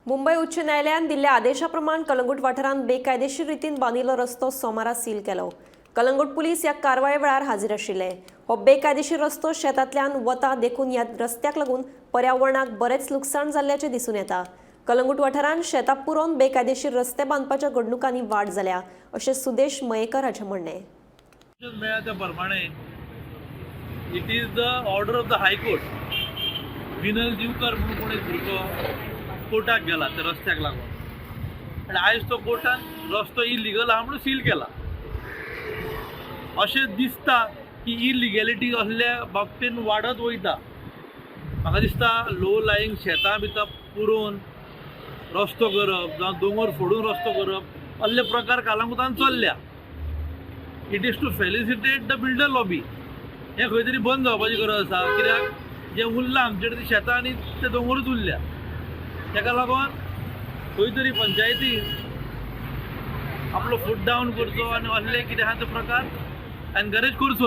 मुंबई उच्च न्यायालयान दिल्ल्या आदेशाप्रमाण कलंगूट वाठारांत बेकायदेशीर रितीन बांदिल्लो रस्तो सोमारा सील केलो। कलंगूट पुलीस ह्या कारवाये वेळार हाजीर आशिल्ले। हो बेकायदेशीर रस्तो शेतांतल्यान वता देखून ह्या रस्त्याक लागून पर्यावरणाक बरेच लुकसाण जाल्ल्याचे दिसून येता। कलंगूट वाठारांत शेतां पुरोवन बेकायदेशीर रस्ते बांदपाच्या घडणुकांनी वाड जाल्या अशें सुदेश मयेकर हाचें म्हणणें। It is the order of the high court. Vinal Divkar म्हणून कोण एक भुरगो कोर्टाक गेला त्या रस्त्याक लागून आनी आयज तो कोर्टान रस्तो इलिगल आहा म्हणून सील केला। अशें दिसता की इलिगॅलिटी असल्या बाबतीन वाडत वयता। म्हाका दिसता लो लायिंग शेतां भितर पुरोवन रस्तो करप जावं दोंगर फोडून रस्तो करप असले प्रकार कलंगूटान चल्ल्या। It is to felicitate the builder lobby. हे खंय तरी बंद जावपाची गरज आसा, कित्याक जे उरलां आमचे कडेन शेतां आनी ते दोंगरूच उरल्या। ताका लागून खंय तरी पंचायतीन आपलो फूट डावन करचो आनी असले कितें आहा ते प्रकार एनकरेज करचो।